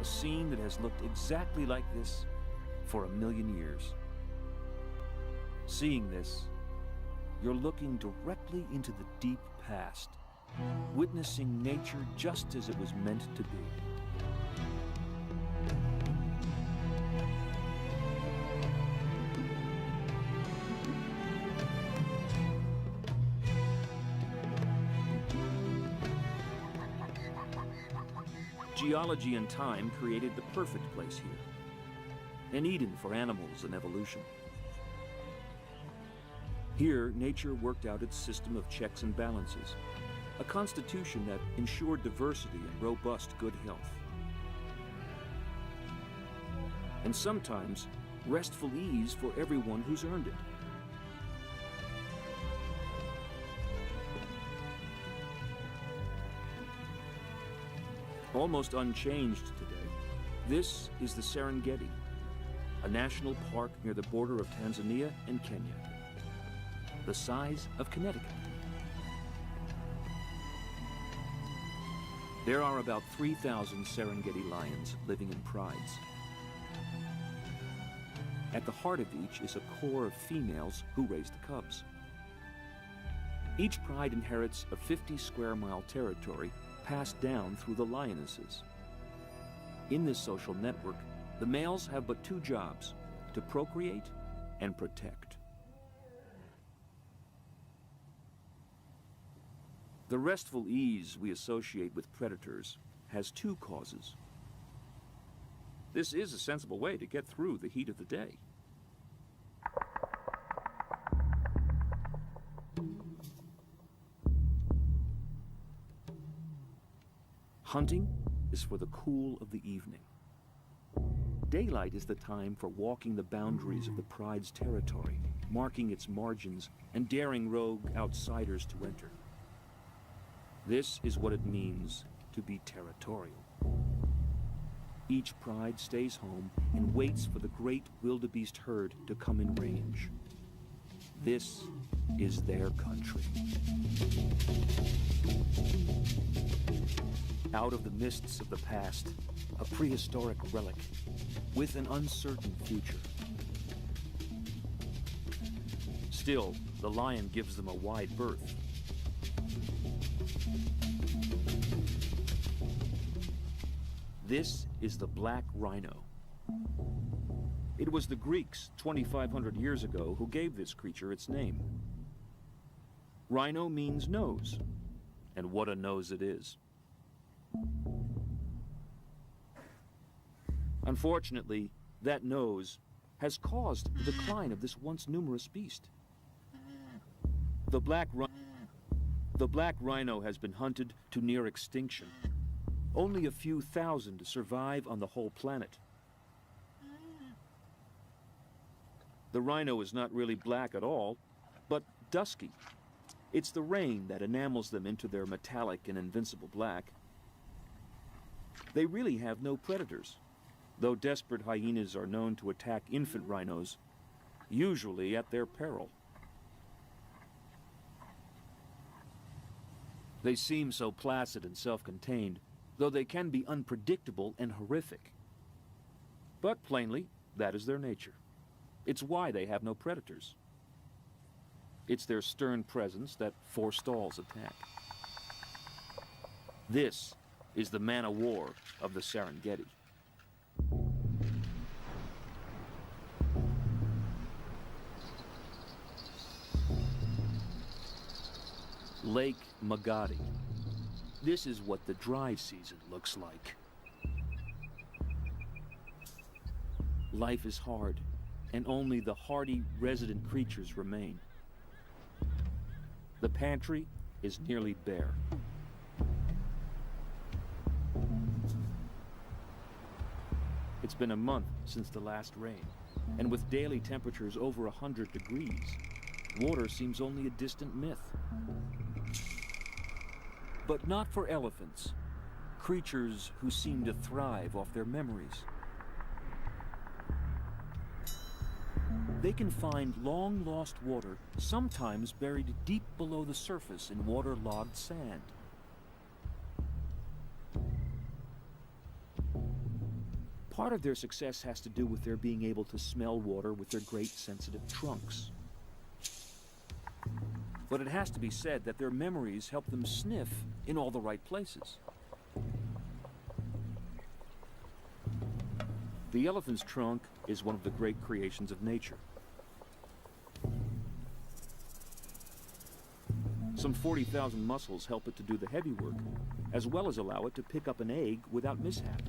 a scene that has looked exactly like this for 1,000,000 years. Seeing this, you're looking directly into the deep past, witnessing nature just as it was meant to be. Geology and time created the perfect place here, an Eden for animals and evolution. Here, nature worked out its system of checks and balances, a constitution that ensured diversity and robust good health. And sometimes, restful ease for everyone who's earned it. Almost unchanged today, this is the Serengeti, a national park near the border of Tanzania and Kenya, the size of Connecticut. There are about 3,000 Serengeti lions living in prides. At the heart of each is a core of females who raise the cubs. Each pride inherits a 50-square-mile territory passed down through the lionesses. In this social network, the males have but two jobs: to procreate and protect. The restful ease we associate with predators has two causes. This is a sensible way to get through the heat of the day. Hunting is for the cool of the evening. Daylight is the time for walking the boundaries of the pride's territory, marking its margins and daring rogue outsiders to enter. This is what it means to be territorial. Each pride stays home and waits for the great wildebeest herd to come in range. This is their country. Out of the mists of the past, a prehistoric relic with an uncertain future. Still, the lion gives them a wide berth. This is the black rhino. It was the Greeks 2,500 years ago who gave this creature its name. Rhino means nose, and what a nose it is. Unfortunately, that nose has caused the decline of this once numerous beast. The black rhino has been hunted to near extinction. Only a few thousand survive on the whole planet. The rhino is not really black at all, but dusky. It's the rain that enamels them into their metallic and invincible black. They really have no predators, though desperate hyenas are known to attack infant rhinos, usually at their peril. They seem so placid and self-contained, though they can be unpredictable and horrific. But plainly, that is their nature. It's why they have no predators. It's their stern presence that forestalls attack. This is the man-o'-war of the Serengeti. Lake Magadi. This is what the dry season looks like. Life is hard, and only the hardy resident creatures remain. The pantry is nearly bare. It's been a month since the last rain, and with daily temperatures over 100 degrees, water seems only a distant myth. But not for elephants, creatures who seem to thrive off their memories. They can find long-lost water, sometimes buried deep below the surface in waterlogged sand. Part of their success has to do with their being able to smell water with their great sensitive trunks. But it has to be said that their memories help them sniff in all the right places. The elephant's trunk is one of the great creations of nature. Some 40,000 muscles help it to do the heavy work, as well as allow it to pick up an egg without mishap.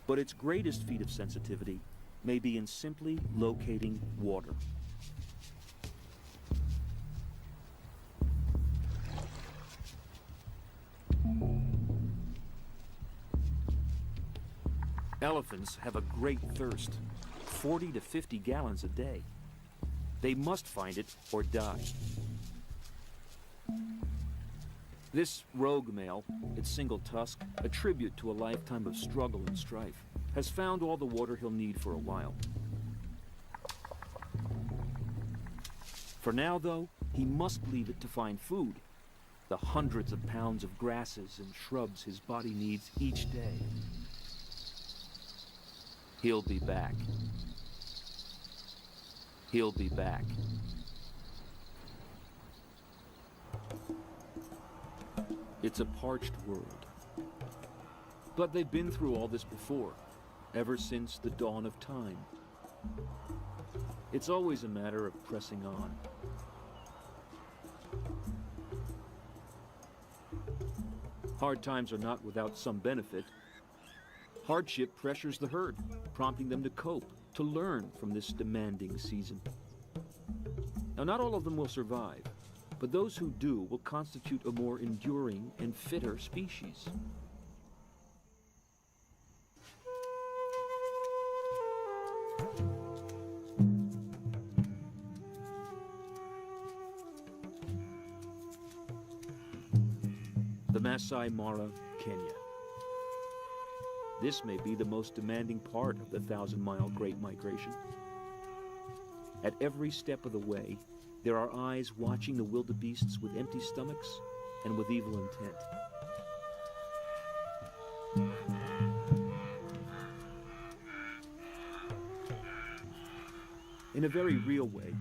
But its greatest feat of sensitivity may be in simply locating water. Elephants have a great thirst, 40 to 50 gallons a day. They must find it or die. This rogue male, its single tusk, a tribute to a lifetime of struggle and strife, has found all the water he'll need for a while. For now, though, he must leave it to find food, the hundreds of pounds of grasses and shrubs his body needs each day. He'll be back. He'll be back. It's a parched world. But they've been through all this before, ever since the dawn of time. It's always a matter of pressing on. Hard times are not without some benefit. Hardship pressures the herd, prompting them to cope, to learn from this demanding season. Now, not all of them will survive, but those who do will constitute a more enduring and fitter species. The Masai Mara, Kenya. This may be the most demanding part of the 1,000-mile Great Migration. At every step of the way, there are eyes watching the wildebeests with empty stomachs and with evil intent. In a very real way,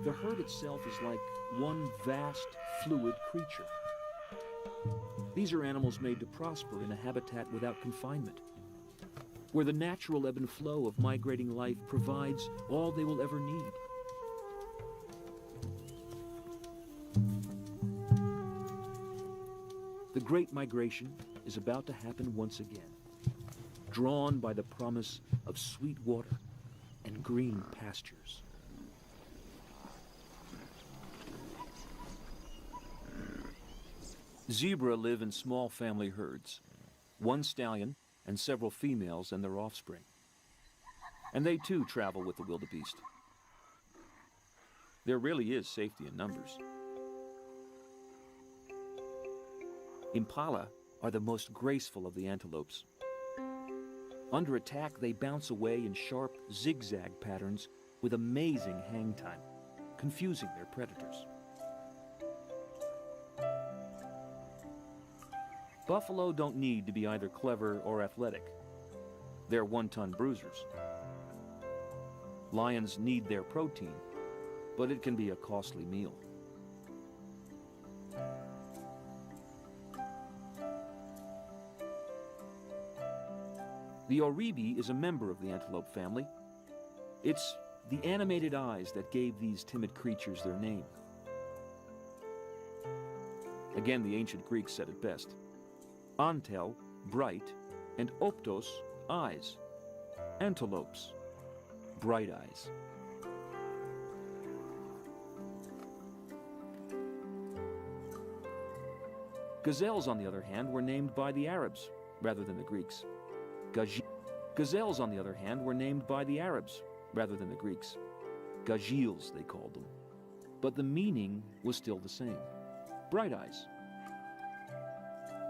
the herd itself is like one vast, fluid creature. These are animals made to prosper in a habitat without confinement, where the natural ebb and flow of migrating life provides all they will ever need. The Great Migration is about to happen once again, drawn by the promise of sweet water and green pastures. Zebra live in small family herds, one stallion and several females and their offspring. And they too travel with the wildebeest. There really is safety in numbers. Impala are the most graceful of the antelopes. Under attack, they bounce away in sharp zigzag patterns with amazing hang time, confusing their predators. Buffalo don't need to be either clever or athletic. They're one-ton bruisers. Lions need their protein, but it can be a costly meal. The oribi is a member of the antelope family. It's the animated eyes that gave these timid creatures their name. Again, the ancient Greeks said it best. Antel, bright, and optos, eyes. Antelopes, bright eyes. Gazelles, on the other hand, were named by the Arabs rather than the Greeks. Gazelles, on the other hand, were named by the Arabs rather than the Greeks. Gazelles, they called them. But the meaning was still the same. Bright eyes.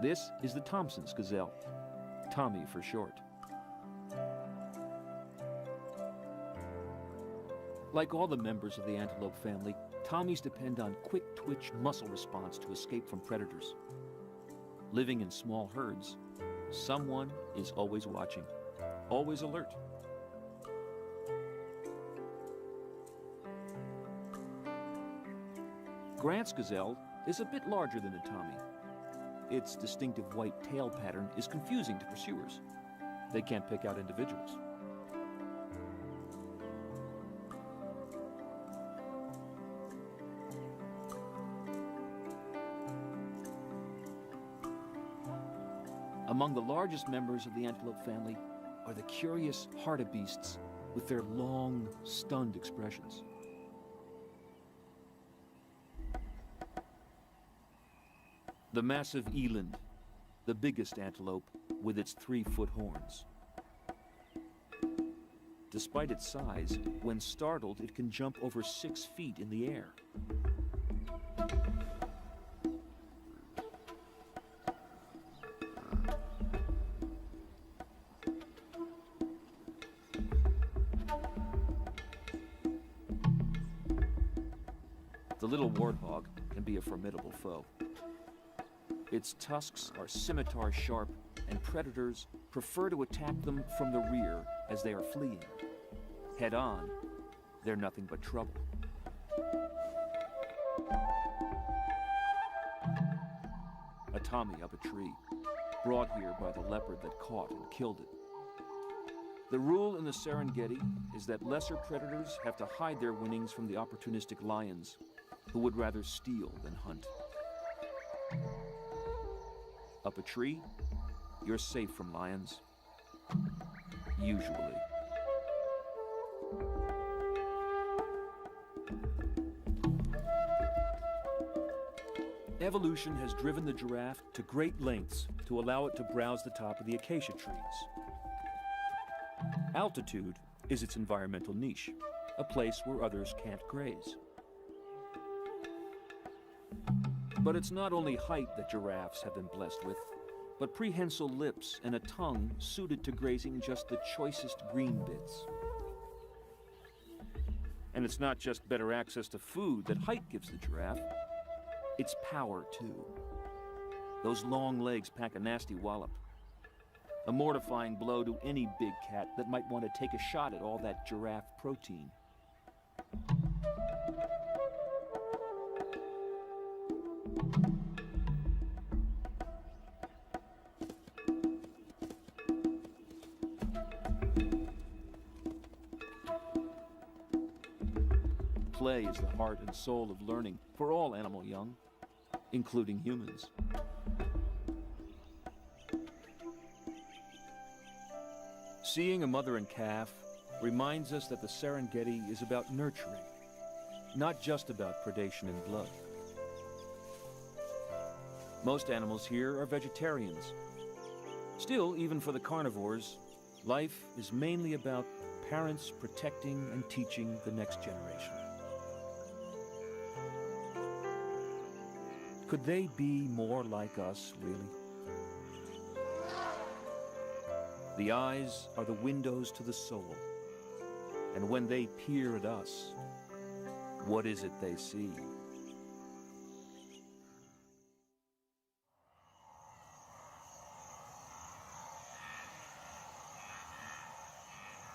This is the Thompson's gazelle, Tommy for short. Like all the members of the antelope family, Tommies depend on quick-twitch muscle response to escape from predators. Living in small herds, someone is always watching. always alert. Grant's gazelle is a bit larger than a Tommy. Its distinctive white tail pattern is confusing to pursuers. They can't pick out individuals. Among the largest members of the antelope family are the curious hartebeests with their long, stunned expressions. The massive eland, the biggest antelope with its 3-foot horns. Despite its size, when startled, it can jump over 6 feet in the air. The little warthog can be a formidable foe. Its tusks are scimitar sharp, and predators prefer to attack them from the rear as they are fleeing. Head on, they're nothing but trouble. A Tommy up a tree, brought here by the leopard that caught and killed it. The rule in the Serengeti is that lesser predators have to hide their winnings from the opportunistic lions, who would rather steal than hunt. Up a tree, you're safe from lions. Usually. Evolution has driven the giraffe to great lengths to allow it to browse the top of the acacia trees. Altitude is its environmental niche, a place where others can't graze. But it's not only height that giraffes have been blessed with, but prehensile lips and a tongue suited to grazing just the choicest green bits. And it's not just better access to food that height gives the giraffe, it's power too. Those long legs pack a nasty wallop. A mortifying blow to any big cat that might want to take a shot at all that giraffe protein. Play is the heart and soul of learning for all animal young, including humans. Seeing a mother and calf reminds us that the Serengeti is about nurturing, not just about predation and blood. Most animals here are vegetarians. Still, even for the carnivores, life is mainly about parents protecting and teaching the next generation. Could they be more like us, really? The eyes are the windows to the soul, and when they peer at us, what is it they see?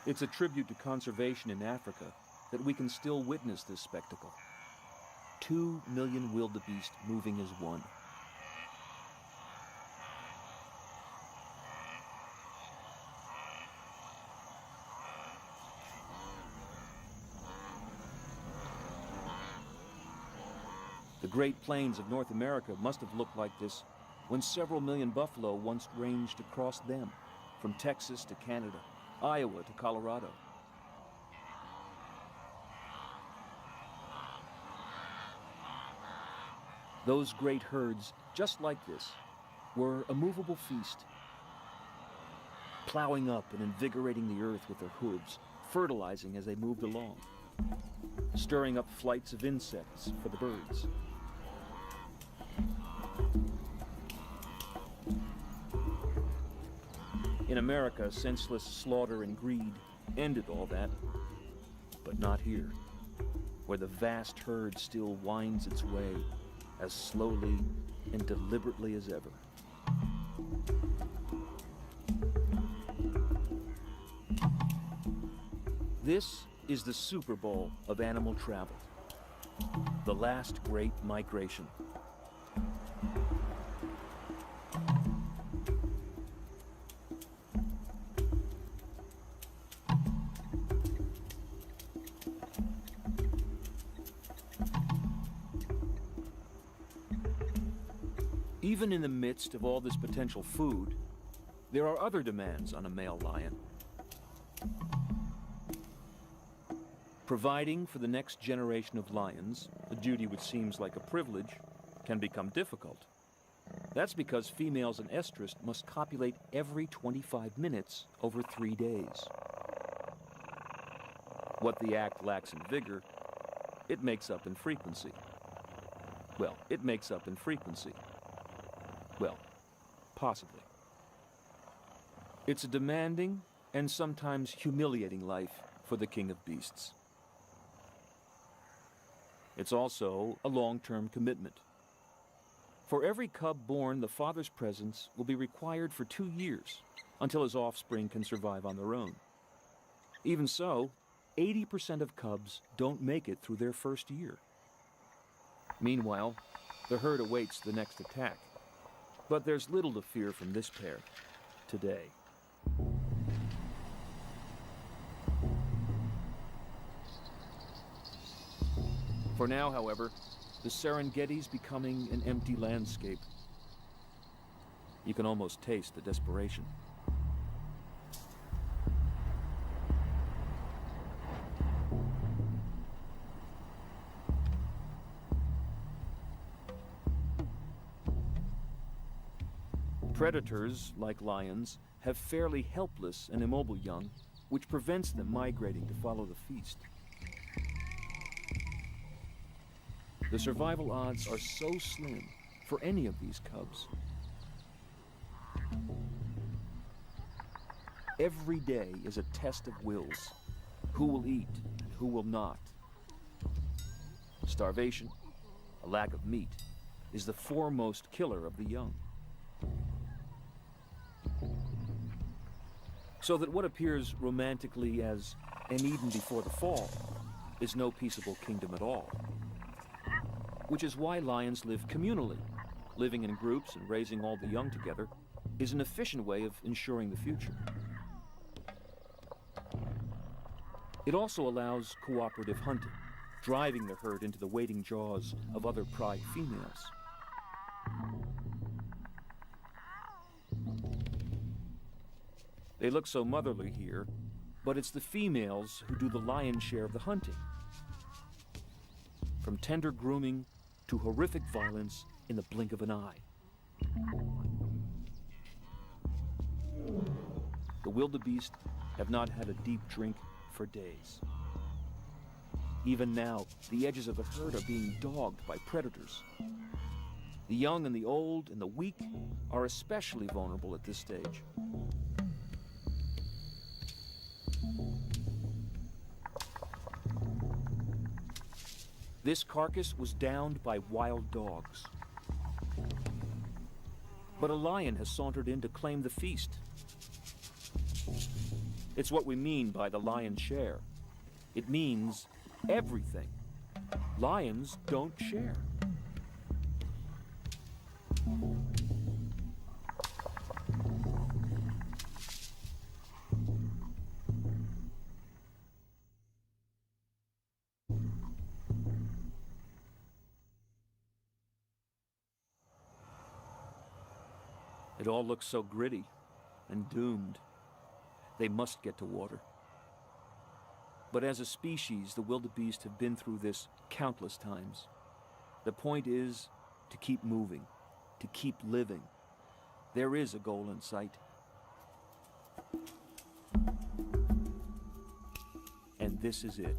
It's a tribute to conservation in Africa that we can still witness this spectacle. 2 million wildebeest moving as one. The Great Plains of North America must have looked like this when several million buffalo once ranged across them, from Texas to Canada, Iowa to Colorado. Those great herds, just like this, were a movable feast, plowing up and invigorating the earth with their hooves, fertilizing as they moved along, stirring up flights of insects for the birds. In America, senseless slaughter and greed ended all that, but not here, where the vast herd still winds its way as slowly and deliberately as ever. This is the Super Bowl of animal travel, the last great migration. Even in the midst of all this potential food, there are other demands on a male lion. Providing for the next generation of lions, a duty which seems like a privilege, can become difficult. That's because females in estrus must copulate every 25 minutes over 3 days. What the act lacks in vigor, it makes up in frequency. Well, it makes up in frequency. Well, possibly. It's a demanding and sometimes humiliating life for the king of beasts. It's also a long-term commitment. For every cub born, the father's presence will be required for 2 years until his offspring can survive on their own. Even so, 80% of cubs don't make it through their first year. Meanwhile, the herd awaits the next attack. But there's little to fear from this pair today. For now, however, the Serengeti's becoming an empty landscape. You can almost taste the desperation. Predators, like lions, have fairly helpless and immobile young, which prevents them migrating to follow the feast. The survival odds are so slim for any of these cubs. Every day is a test of wills. Who will eat and who will not? Starvation, a lack of meat, is the foremost killer of the young. So that what appears romantically as an Eden before the fall is no peaceable kingdom at all. Which is why lions live communally. Living in groups and raising all the young together is an efficient way of ensuring the future. It also allows cooperative hunting, driving the herd into the waiting jaws of other pride females. They look so motherly here, but it's the females who do the lion's share of the hunting. From tender grooming to horrific violence in the blink of an eye. The wildebeest have not had a deep drink for days. Even now, the edges of the herd are being dogged by predators. The young and the old and the weak are especially vulnerable at this stage. This carcass was downed by wild dogs. But a lion has sauntered in to claim the feast. It's what we mean by the lion's share. It means everything. Lions don't share. It all looks so gritty and doomed. They must get to water. But as a species, the wildebeest have been through this countless times. The point is to keep moving, to keep living. There is a goal in sight. And this is it,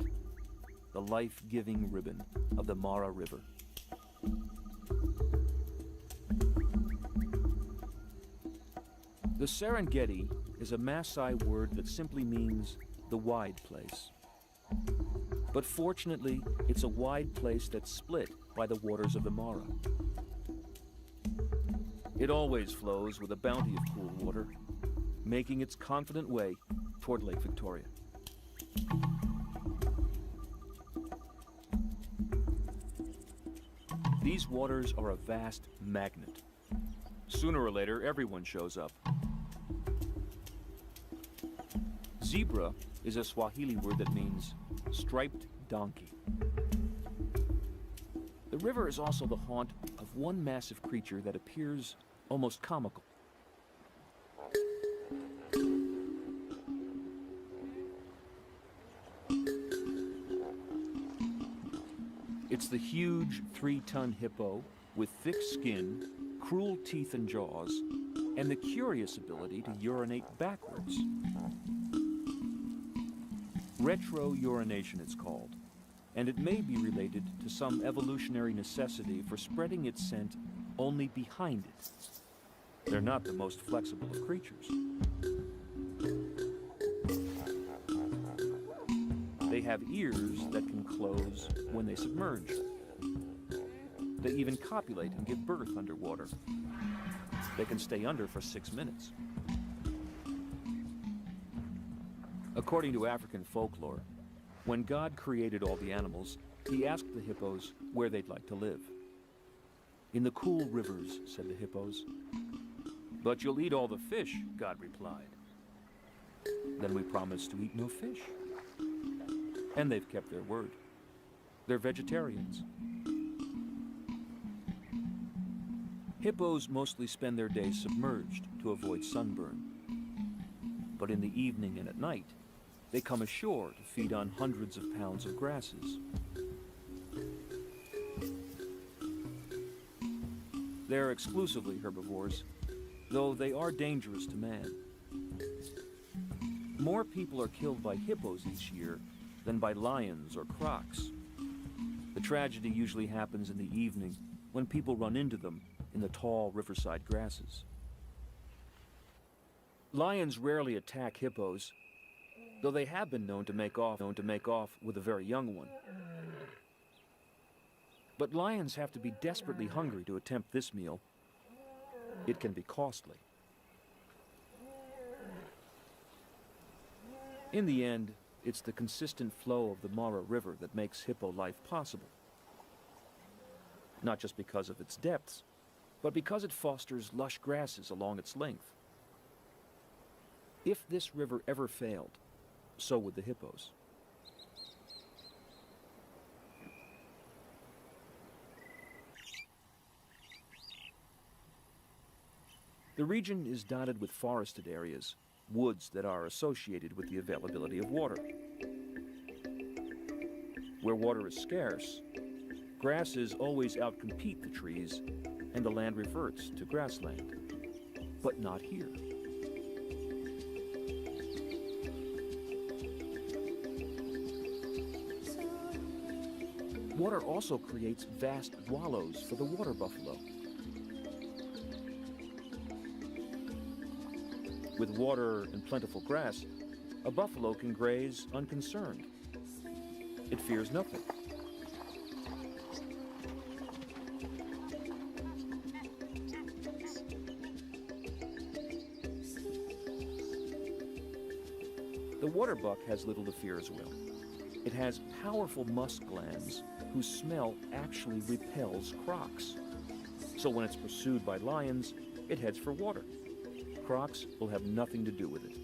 the life-giving ribbon of the Mara River. The Serengeti is a Maasai word that simply means the wide place. But fortunately, it's a wide place that's split by the waters of the Mara. It always flows with a bounty of cool water, making its confident way toward Lake Victoria. These waters are a vast magnet. Sooner or later, everyone shows up. Zebra is a Swahili word that means striped donkey. The river is also the haunt of one massive creature that appears almost comical. It's the huge 3-ton hippo with thick skin, cruel teeth and jaws, and the curious ability to urinate backwards. Retro-urination it's called, and it may be related to some evolutionary necessity for spreading its scent only behind it. They're not the most flexible of creatures. They have ears that can close when they submerge. They even copulate and give birth underwater. They can stay under for 6 minutes. According to African folklore, when God created all the animals, he asked the hippos where they'd like to live. "In the cool rivers," said the hippos. "But you'll eat all the fish," God replied. Then we promised to eat no fish. And they've kept their word. They're vegetarians. Hippos mostly spend their days submerged to avoid sunburn. But in the evening and at night, they come ashore to feed on hundreds of pounds of grasses. They're exclusively herbivores, though they are dangerous to man. More people are killed by hippos each year than by lions or crocs. The tragedy usually happens in the evening when people run into them in the tall riverside grasses. Lions rarely attack hippos, though they have been known to make off with a very young one. But lions have to be desperately hungry to attempt this meal. It can be costly. In the end, it's the consistent flow of the Mara River that makes hippo life possible. Not just because of its depths, but because it fosters lush grasses along its length. If this river ever failed, so would the hippos. The region is dotted with forested areas, woods that are associated with the availability of water. Where water is scarce, grasses always outcompete the trees, and the land reverts to grassland. But not here. Water also creates vast wallows for the water buffalo. With water and plentiful grass, a buffalo can graze unconcerned. It fears nothing. The water buck has little to fear as well. It has powerful musk glands whose smell actually repels crocs. So when it's pursued by lions, it heads for water. Crocs will have nothing to do with it.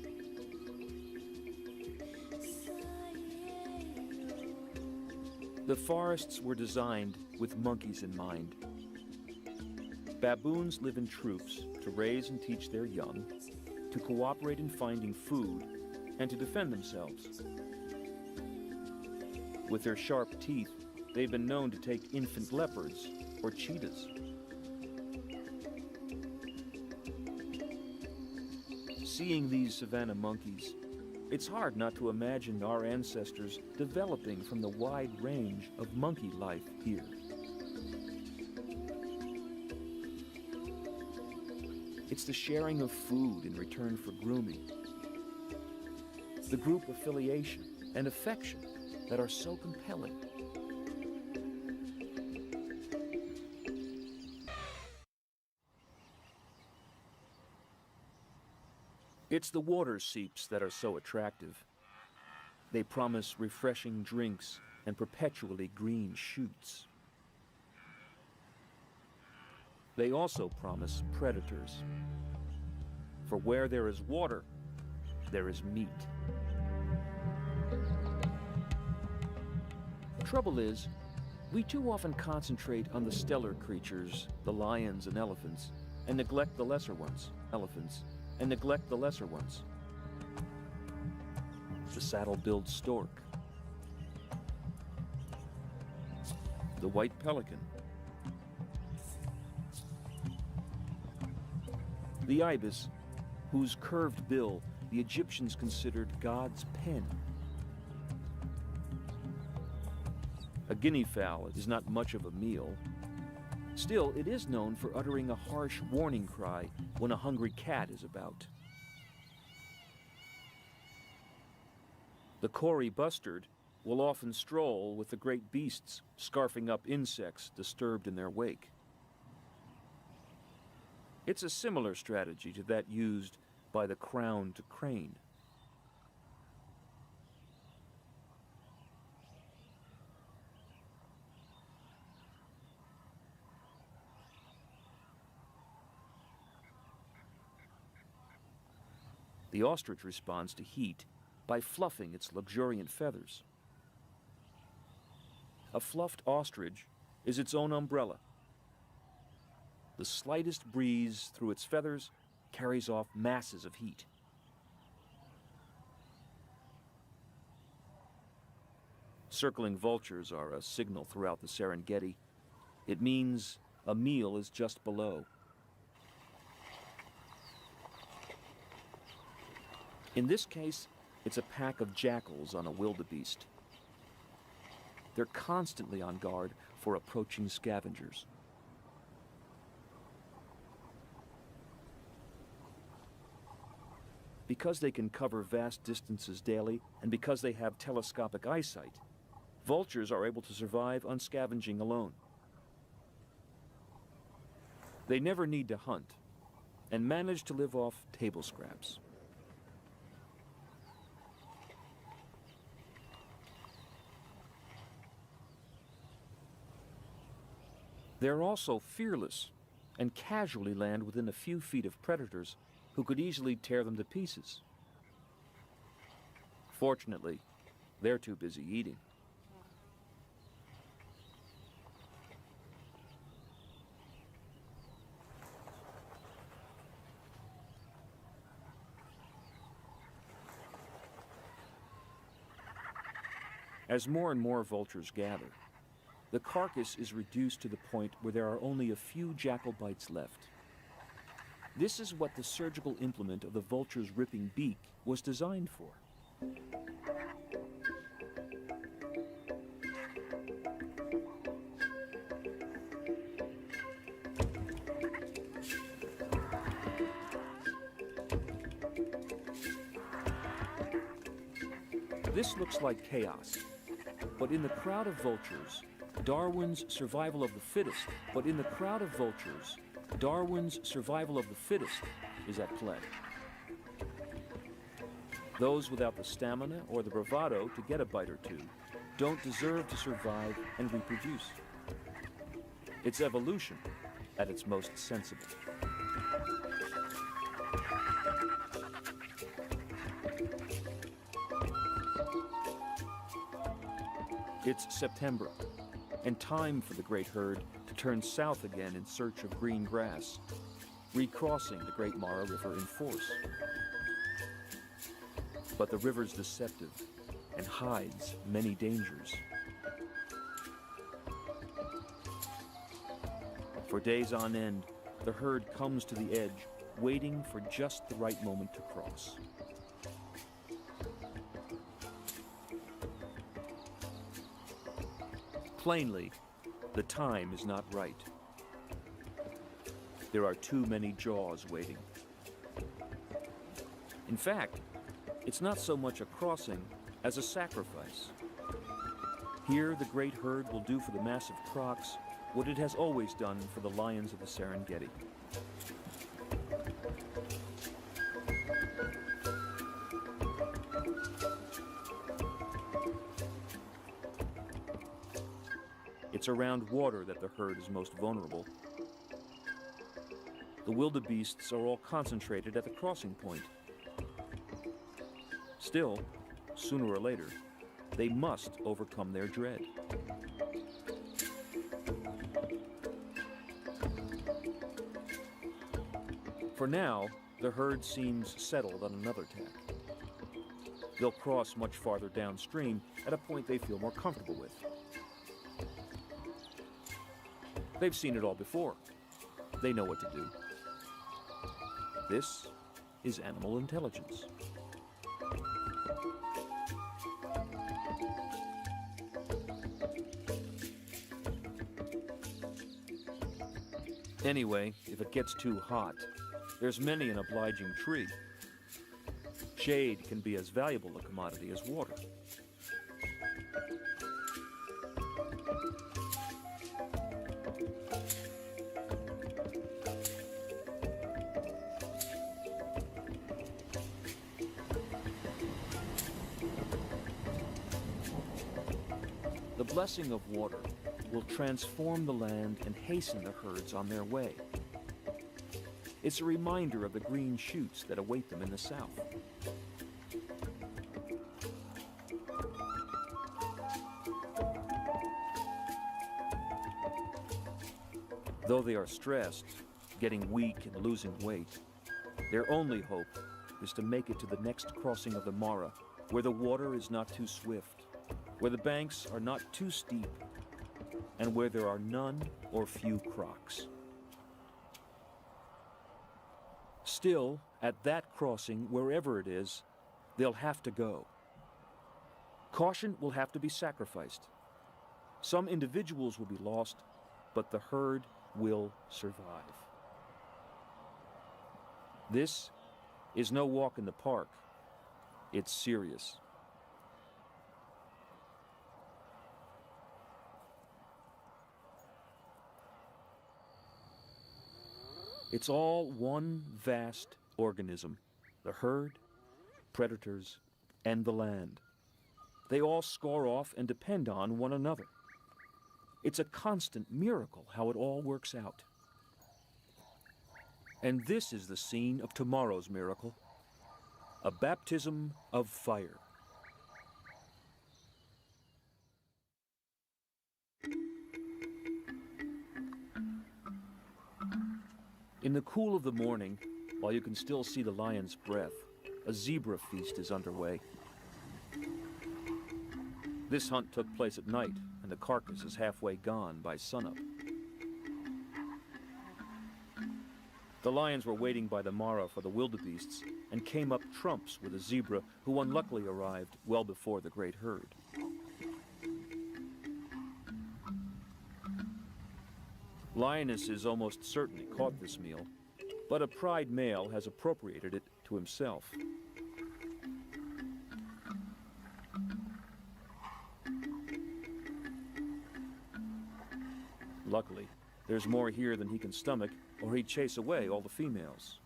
The forests were designed with monkeys in mind. Baboons live in troops to raise and teach their young, to cooperate in finding food, and to defend themselves. With their sharp teeth, they've been known to take infant leopards or cheetahs. Seeing these savanna monkeys, it's hard not to imagine our ancestors developing from the wide range of monkey life here. It's the sharing of food in return for grooming, the group affiliation and affection that are so compelling. It's the water seeps that are so attractive. They promise refreshing drinks and perpetually green shoots. They also promise predators. For where there is water, there is meat. Trouble is, we too often concentrate on the stellar creatures, the lions and elephants, and neglect the lesser ones, The saddle-billed stork, the white pelican, the ibis, whose curved bill the Egyptians considered God's pen. A guinea fowl is not much of a meal. Still, it is known for uttering a harsh warning cry when a hungry cat is about. The Kori bustard will often stroll with the great beasts, scarfing up insects disturbed in their wake. It's a similar strategy to that used by the crowned crane. The ostrich responds to heat by fluffing its luxuriant feathers. A fluffed ostrich is its own umbrella. The slightest breeze through its feathers carries off masses of heat. Circling vultures are a signal throughout the Serengeti. It means a meal is just below. In this case, it's a pack of jackals on a wildebeest. They're constantly on guard for approaching scavengers. Because they can cover vast distances daily, and because they have telescopic eyesight, vultures are able to survive on scavenging alone. They never need to hunt, and manage to live off table scraps. They're also fearless and casually land within a few feet of predators who could easily tear them to pieces. Fortunately, they're too busy eating. As more and more vultures gather, the carcass is reduced to the point where there are only a few jackal bites left. This is what the surgical implement of the vulture's ripping beak was designed for. This looks like chaos, but in the crowd of vultures, Darwin's survival of the fittest, is at play. Those without the stamina or the bravado to get a bite or two don't deserve to survive and reproduce. It's evolution at its most sensible. It's September, and time for the great herd to turn south again in search of green grass, recrossing the Great Mara River in force. But the river's deceptive and hides many dangers. For days on end, the herd comes to the edge, waiting for just the right moment to cross. Plainly, the time is not right. There are too many jaws waiting. In fact, it's not so much a crossing as a sacrifice. Here, the great herd will do for the massive crocs what it has always done for the lions of the Serengeti. It's around water that the herd is most vulnerable. The wildebeests are all concentrated at the crossing point. Still, sooner or later, they must overcome their dread. For now, the herd seems settled on another tack. They'll cross much farther downstream at a point they feel more comfortable with. They've seen it all before. They know what to do. This is animal intelligence. Anyway, if it gets too hot, there's many an obliging tree. Shade can be as valuable a commodity as water. The blessing of water will transform the land and hasten the herds on their way. It's a reminder of the green shoots that await them in the south. Though they are stressed, getting weak and losing weight, their only hope is to make it to the next crossing of the Mara, where the water is not too swift, where the banks are not too steep, and where there are none or few crocs. Still, at that crossing, wherever it is, they'll have to go. Caution will have to be sacrificed. Some individuals will be lost, but the herd will survive. This is no walk in the park. It's serious. It's all one vast organism, the herd, predators, and the land. They all score off and depend on one another. It's a constant miracle how it all works out. And this is the scene of tomorrow's miracle, a baptism of fire. In the cool of the morning, while you can still see the lion's breath, a zebra feast is underway. This hunt took place at night, and the carcass is halfway gone by sunup. The lions were waiting by the Mara for the wildebeests and came up trumps with a zebra who unluckily arrived well before the great herd. Lionesses almost certainly caught this meal, but a pride male has appropriated it to himself. Luckily, there's more here than he can stomach, or he'd chase away all the females.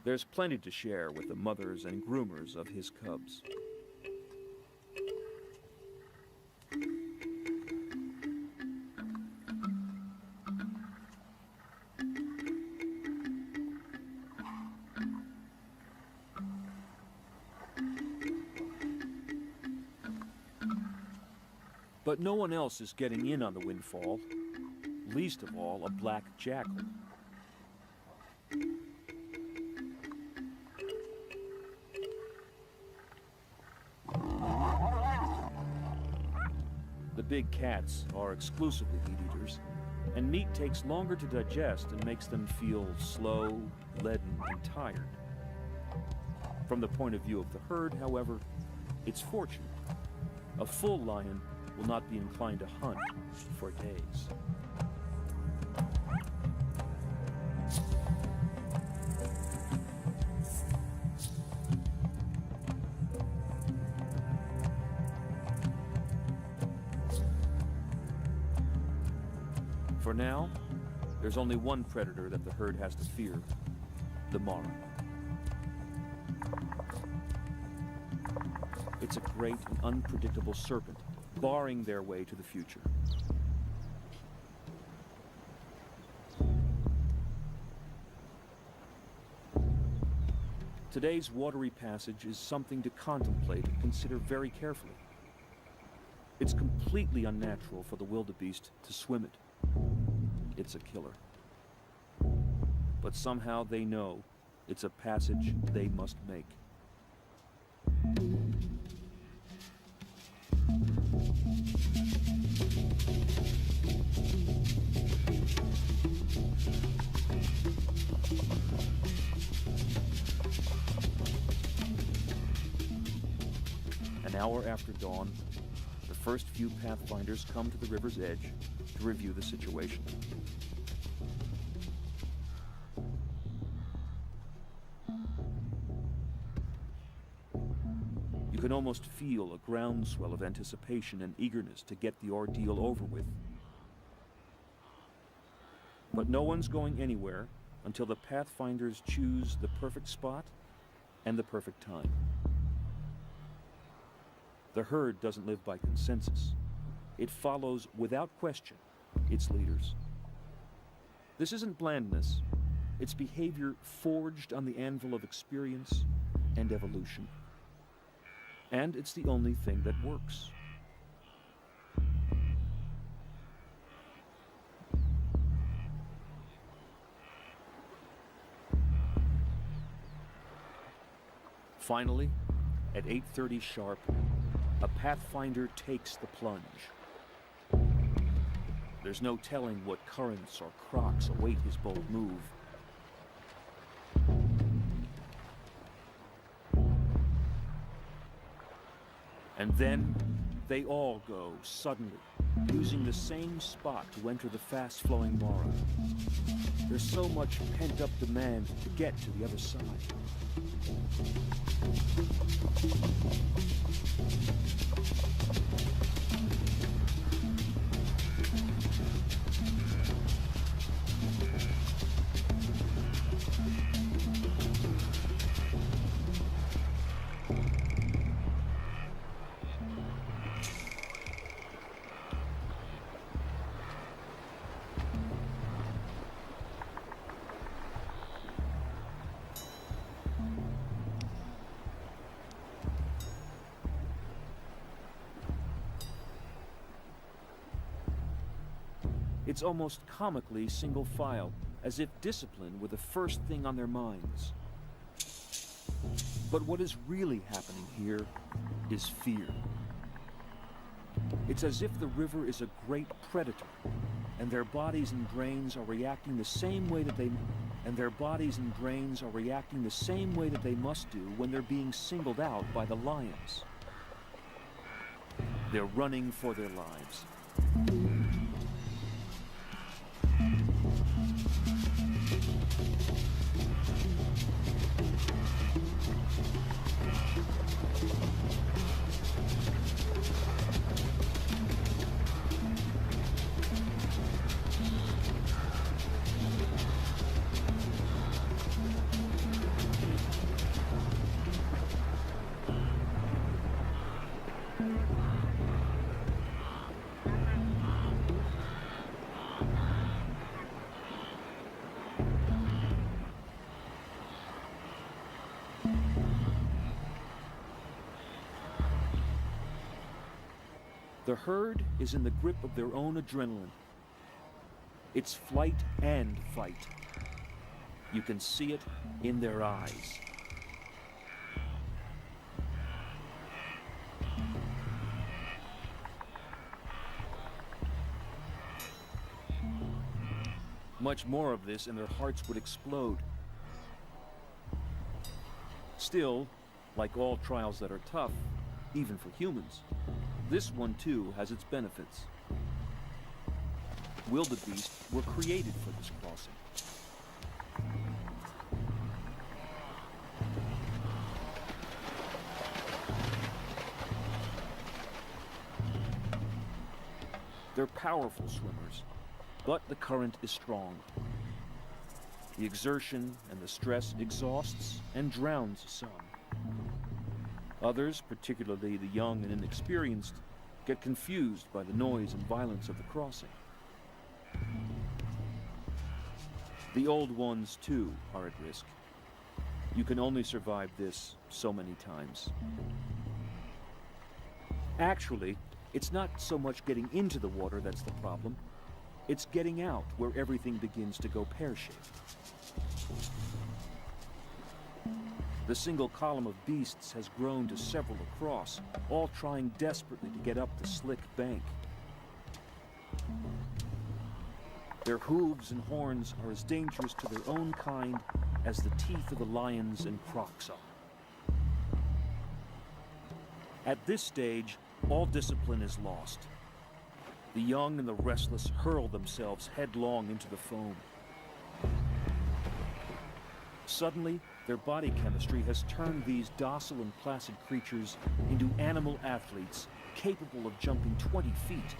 There's plenty to share with the mothers and groomers of his cubs. But no one else is getting in on the windfall, least of all a black jackal. The big cats are exclusively meat-eaters, and meat takes longer to digest and makes them feel slow, leaden, and tired. From the point of view of the herd, however, it's fortunate. A full lion will not be inclined to hunt for days. For now, there's only one predator that the herd has to fear, the Mara. It's a great and unpredictable serpent, barring their way to the future. Today's watery passage is something to contemplate and consider very carefully. It's completely unnatural for the wildebeest to swim it. It's a killer. But somehow they know it's a passage they must make. An hour after dawn, the first few pathfinders come to the river's edge to review the situation. You can almost feel a groundswell of anticipation and eagerness to get the ordeal over with. But no one's going anywhere until the pathfinders choose the perfect spot and the perfect time. The herd doesn't live by consensus. It follows, without question, its leaders. This isn't blandness. It's behavior forged on the anvil of experience and evolution. And it's the only thing that works. Finally, at 8:30 sharp, a pathfinder takes the plunge. There's no telling what currents or crocs await his bold move. And then they all go suddenly, using the same spot to enter the fast-flowing Mara. There's so much pent-up demand to get to the other side. It's almost comically single file, as if discipline were the first thing on their minds. But what is really happening here is fear. It's as if the river is a great predator, and their bodies and brains are reacting the same way that they must do when they're being singled out by the lions. They're running for their lives. The herd is in the grip of their own adrenaline. It's flight and fight. You can see it in their eyes. Much more of this and their hearts would explode. Still, like all trials that are tough, even for humans, this one too has its benefits. Wildebeests were created for this crossing. They're powerful swimmers, but the current is strong. The exertion and the stress exhausts and drowns some. Others, particularly the young and inexperienced, get confused by the noise and violence of the crossing. The old ones, too, are at risk. You can only survive this so many times. Actually, it's not so much getting into the water that's the problem. It's getting out where everything begins to go pear-shaped. The single column of beasts has grown to several across, all trying desperately to get up the slick bank. Their hooves and horns are as dangerous to their own kind as the teeth of the lions and crocs are. At this stage, all discipline is lost. The young and the restless hurl themselves headlong into the foam. Suddenly, their body chemistry has turned these docile and placid creatures into animal athletes capable of jumping 20 feet.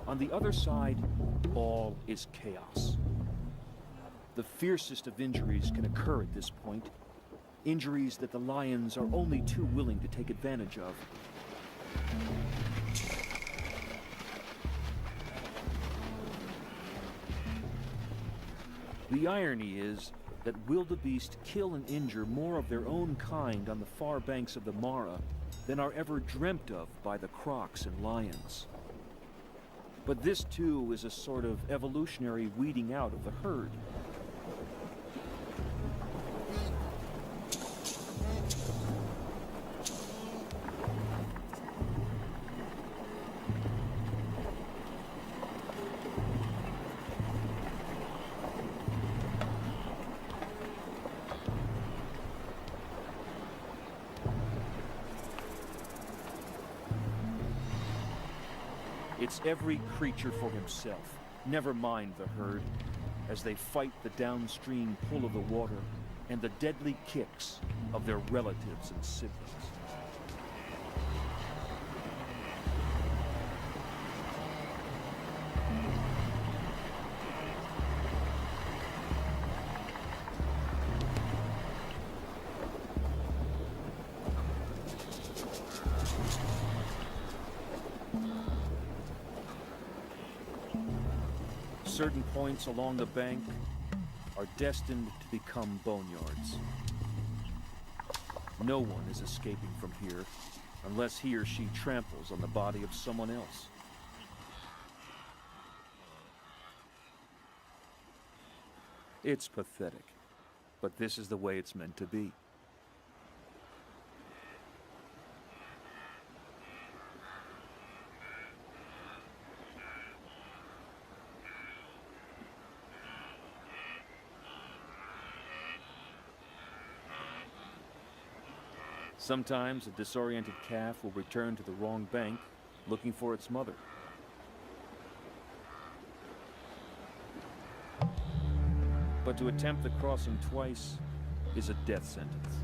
On the other side, all is chaos. The fiercest of injuries can occur at this point, injuries that the lions are only too willing to take advantage of. The irony is that wildebeest kill and injure more of their own kind on the far banks of the Mara than are ever dreamt of by the crocs and lions. But this, too, is a sort of evolutionary weeding out of the herd. It's every creature for himself, never mind the herd, as they fight the downstream pull of the water and the deadly kicks of their relatives and siblings. Certain points along the bank are destined to become boneyards. No one is escaping from here unless he or she tramples on the body of someone else. It's pathetic, but this is the way it's meant to be. Sometimes a disoriented calf will return to the wrong bank, looking for its mother. But to attempt the crossing twice is a death sentence.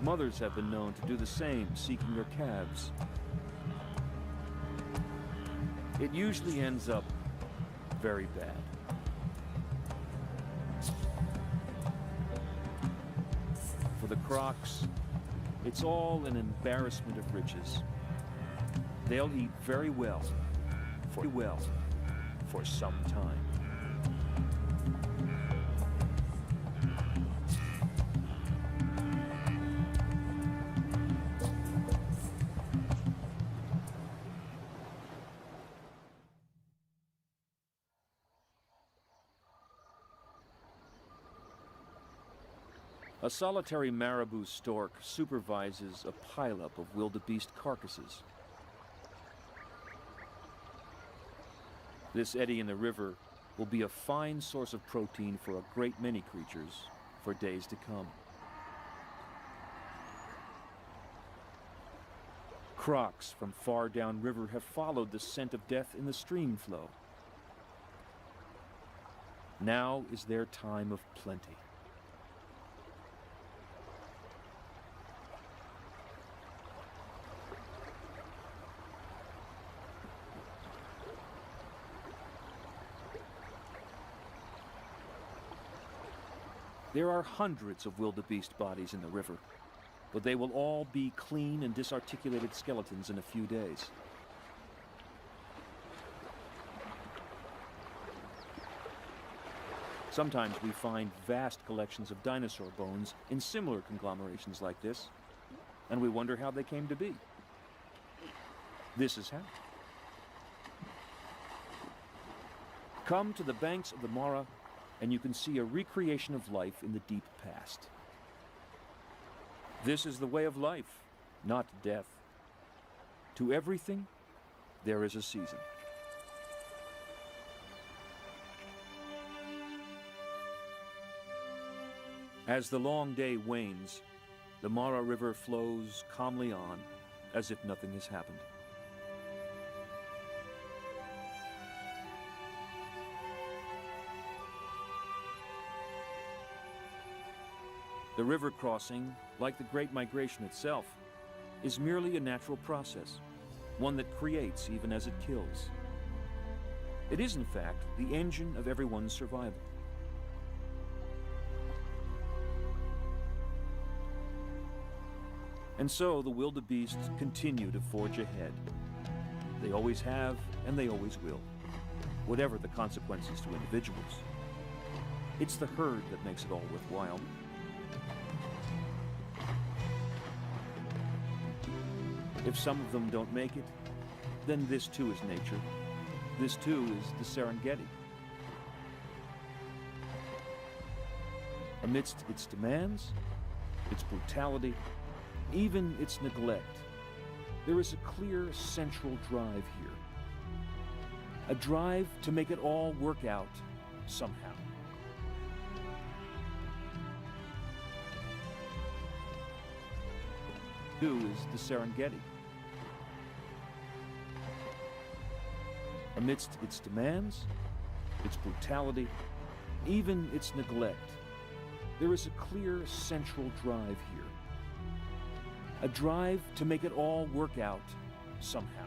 Mothers have been known to do the same, seeking their calves. It usually ends up very bad. For the crocs, it's all an embarrassment of riches. They'll eat very well for some time. A solitary marabou stork supervises a pileup of wildebeest carcasses. This eddy in the river will be a fine source of protein for a great many creatures for days to come. Crocs from far downriver have followed the scent of death in the stream flow. Now is their time of plenty. There are hundreds of wildebeest bodies in the river, but they will all be clean and disarticulated skeletons in a few days. Sometimes we find vast collections of dinosaur bones in similar conglomerations like this, and we wonder how they came to be. This is how. Come to the banks of the Mara, and you can see a recreation of life in the deep past. This is the way of life, not death. To everything, there is a season. As the long day wanes, the Mara River flows calmly on, as if nothing has happened. The river crossing, like the Great Migration itself, is merely a natural process, one that creates even as it kills. It is, in fact, the engine of everyone's survival. And so the wildebeest continue to forge ahead. They always have, and they always will, whatever the consequences to individuals. It's the herd that makes it all worthwhile. If some of them don't make it, then this too is nature. This too is the Serengeti. Amidst its demands, its brutality, even its neglect, there is a clear central drive here. A drive to make it all work out somehow. Who is the Serengeti? Amidst its demands, its brutality, even its neglect, there is a clear central drive here. A drive to make it all work out somehow.